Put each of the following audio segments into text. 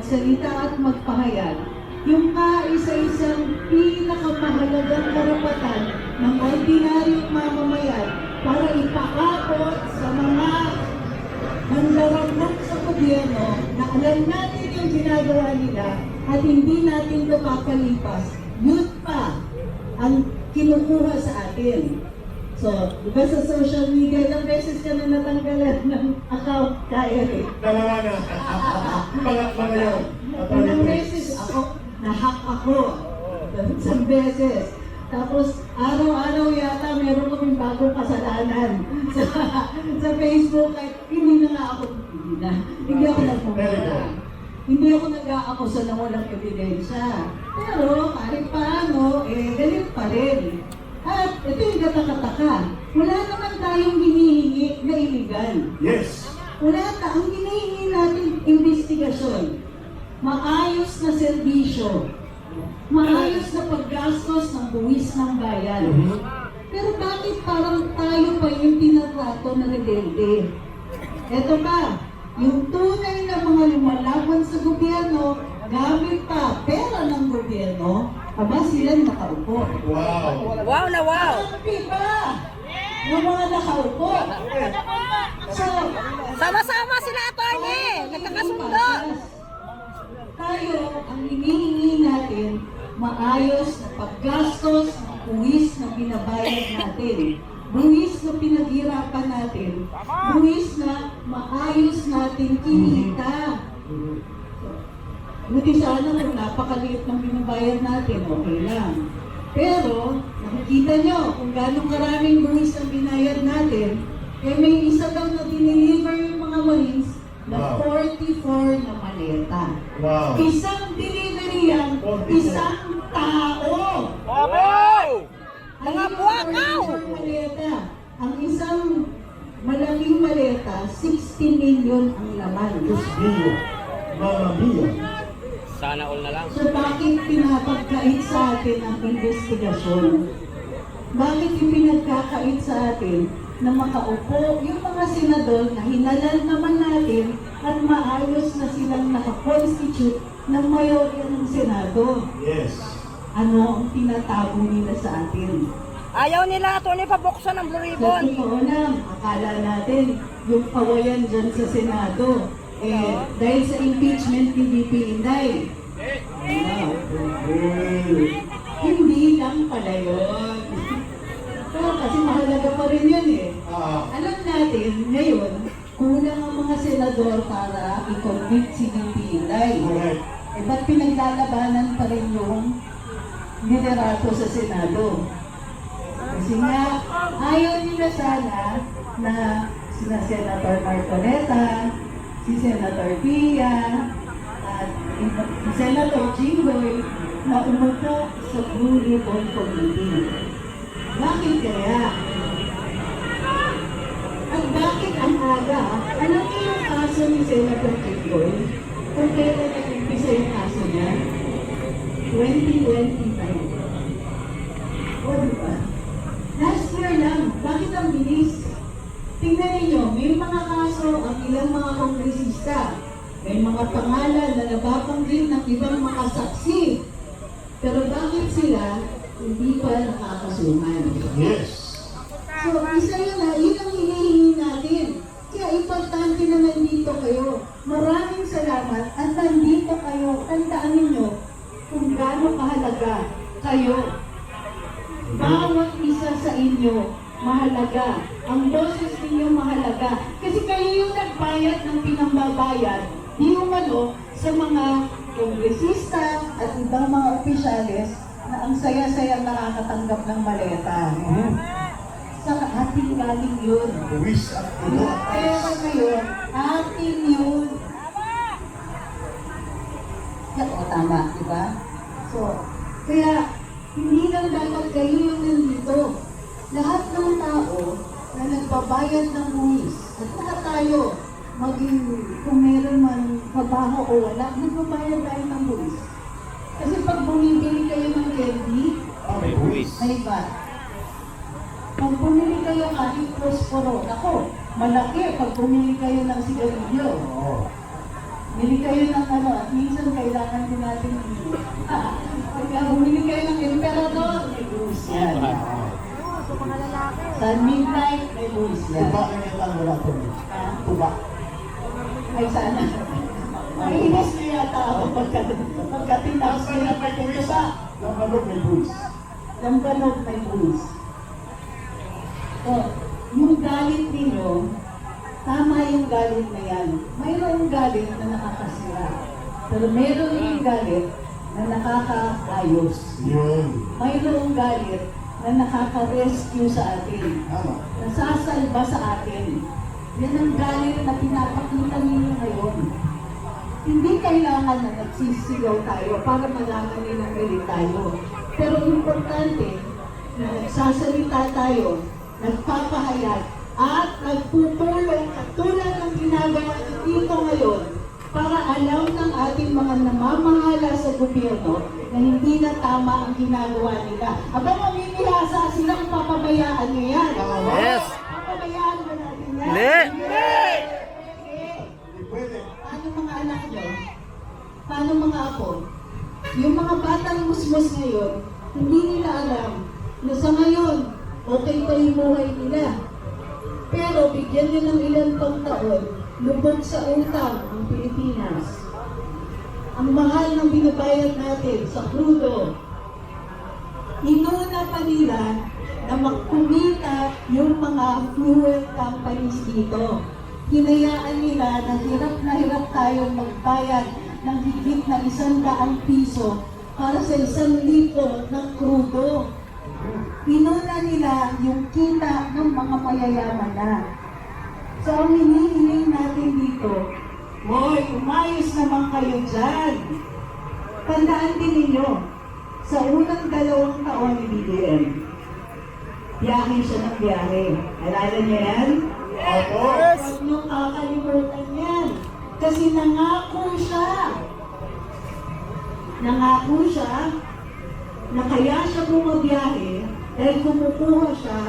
magsalita at magpahayag yung kaisa-isang pinakamahalagang karapatan ng ordinaryong mamamayan para ipakapot sa mga mandarambok sa gobyerno na alam natin yung ginagawa nila at hindi natin ito papalipas. Yun pa ang kinukuha sa atin. So, diba sa social media, ilang beses ka na natanggalan ng account kaya eh. Dalawa na. Mga yun. Ilang beses ako, na-hack ako. Isang beses. Tapos, araw-araw yata meron kaming bagong kasalanan sa Facebook. Kahit hindi na nga ako, hindi ako nagpumula. Hindi ako nag-aakusa na walang ebidensya. Pero kahit paano, galit pa rin. At ito yung katakataka. Wala naman tayong hinihingi na illegal. Yes. Wala ang hinihingi natin investigasyon. Maayos na serbisyo. Maayos na paggastos ng buwis ng bayan. Pero bakit parang tayo pa yung tinatrato na rebelde? Eto pa, yung tunay na mga lumalaban sa gobyerno, gamit pa pera ng gobyerno, aba sila nakaupo. Wow. Wow na wow! Kampi pa! Yung mga nakaupo. So, Sama-sama sila, attorney! Nagkakasundo! tayo, ang hinihingi natin, maayos na paggastos ng buwis na binabayad natin. Buwis na pinaghirapan natin. Buwis na maayos natin kinita. Buti sana kung napakaliit ng binabayad natin, okay lang. Pero, nakikita nyo kung gano'ng karaming buwis ang binayad natin, may isa daw na dineliver yung mga Marines na 44 na maleta. Wow. Isang delivery yan, 44. isang tao. Wow! Mga Ayun, buwakaw! 44 maleta. Ang isang malaking maleta, 60 million ang laman. Diyos mio. Mama mia. Sana all na lang. So bakit pinapagkait sa atin ang investigasyon? Bakit ipinagkakait sa atin na makaupo yung mga senador na hinalal naman natin at maayos na silang nakakonstitute ng mayorya ng Senado? Yes. Ano ang tinatago nila sa atin? Ayaw nila, attorney, pabuksan ng Blue Sa Ribbon. totoo lang, akala natin yung kawayan dyan sa Senado, dahil sa impeachment ni VP Inday. Wow. Hindi lang pala yun. Pero kasi mahalaga pa rin yan eh. Alam natin, ngayon, kulang ang mga senador para i-convict si VP Inday. Correct. Ba't pinaglalabanan pa rin yung liderato sa Senado? Kasi nga, ayaw nila sana na sina Senator Marcoleta, si Senator Pia, at si Senator Jinggoy na umupo sa Blue Ribbon Committee. Bakit kaya? At bakit ang aga? Alam niyo yung kaso ni Senator Jinggoy? Kung kailan nag-umpisa yung kaso niya? 2025. O diba? Last year lang. Bakit ang bilis? Tingnan ninyo, may mga kaso ang ilang mga kongresista. May mga pangalan na nababanggit ng ibang mga saksi. Pero bakit sila hindi pa nakakasuhan? Yes. So, isa yun na, yun ang hinihingi natin. Kaya importante na nandito kayo. Maraming salamat at nandito kayo. Tandaan ninyo kung gaano kahalaga kayo. Bawat isa sa inyo mahalaga. Ang boses ninyo mahalaga. Kasi kayo yung nagbayad ng pinambabayad, di umano sa mga kongresista at ibang mga opisyales na ang saya-saya nakakatanggap ng maleta. Sa ating galing yun. Buwis at ulo Yung at pera na yun, atin yun. O, tama, di ba? So, kaya, hindi lang dapat kayo yung nandito. Lahat ng tao na nagbabayad ng buwis, at lahat tayo, maging kung meron man trabaho o wala, nagbabayad tayo ng buwis. Kasi pag bumibili kayo ng candy, may buwis. may VAT. Pag bumili kayo kahit prosporo, ako, malaki pag bumili kayo ng sigarilyo. Oo. Bili kayo ng ano, at minsan kailangan din natin pagka bumili kayo ng emperador, may buwis yan. Sa midnight, may buwis yan. Tuba na yung lang wala po. Tuba. Ay sana. Naiinis na yata ako pagkatinaos ko na pagkatuba. Nakalog may buwis. Lambanog may buwis. So, yung galit ninyo, tama yung galit na yan. Mayroong galit na nakakasira. Pero mayroon yung galit na nakakaayos. Yun. Mayroong galit na nakaka-rescue sa atin. Tama. Nasasalba sa atin. Yan ang galit na pinapakita ninyo ngayon. Hindi kailangan na nagsisigaw tayo para malaman nila galit tayo. Pero importante na nagsasalita tayo, nagpapahayag, at nagpupulong katulad ng ginagawa nyo dito ngayon para alam ng ating mga namamahala sa gobyerno na hindi na tama ang ginagawa nila. Aba, mamimihasa silang papabayaan nyo yan. Yes. Papabayaan ba natin yan? Hindi. Hindi pwede. Paano mga anak nyo? Paano mga apo? Yung mga batang musmos ngayon, hindi nila alam na sa ngayon, okay pa yung buhay nila. Pero bigyan nyo ng ilan pang taon, lubog sa utang ang Pilipinas. Ang mahal ng binabayad natin sa crudo. Inuna pa nila na magkumita yung mga fuel companies dito. Hinayaan nila na hirap tayong magbayad ng higit na 100 piso para sa 1 litro ng crudo. Inuna nila yung kita ng mga mayayaman na. So ang hinihiling natin dito, hoy, umayos naman kayo dyan. Tandaan din ninyo, sa unang 2 taon ni BBM, biyahe siya ng biyahe. Alala niyo yan? Opo. Huwag niyo kakalimutan yan. Kasi nangako siya. Nangako siya na kaya siya bumabiyahe dahil kumukuha siya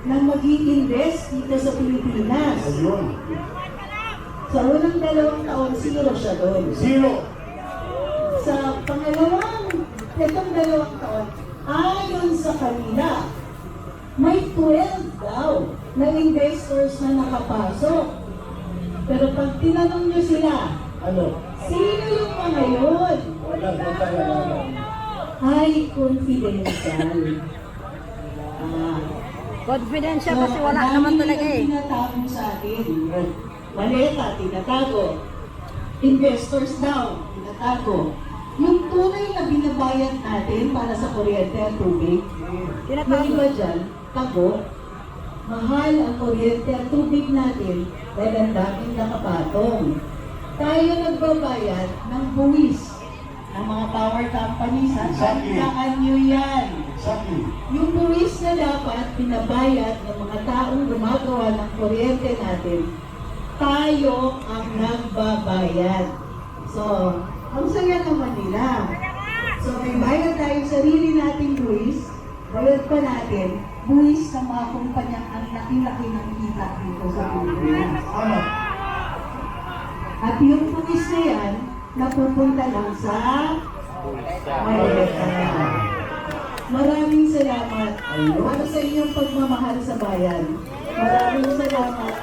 na mag-i-invest dito sa Pilipinas. Ayun. Sa unang 2 taon, 0 siya doon. 0. Sa itong 2 taon, ayon sa kanila, may 12 daw na investors na nakapasok. Pero pag tinanong nyo sila, Ano? sino yung mga yun? Walang wala. High confidential. Confidential kasi wala naman talaga eh. Tinatago sa atin. Maleta, tinatago. Investors daw, tinatago. Yung tunay na binabayad natin para sa kuryente at tubig, yung iba dyan, tago, mahal ang kuryente at tubig natin dahil ang daming nakapatong. Tayo nagbabayad ng buwis ng mga power companies. Exactly. Tandaan nyo yan. Exactly. Yung buwis na dapat pinabayad ng mga taong gumagawa ng kuryente natin, tayo ang nagbabayad. So, ang saya naman nila. So, may bayad tayo sarili nating buwis, bayad pa natin, buwis ng mga kumpanyang ang laki-laki ng kita dito sa Pilipinas. Tama. At yung buwis na yan, napupunta lang sa Maleta. Maraming salamat para sa inyong pagmamahal sa bayan. Maraming salamat.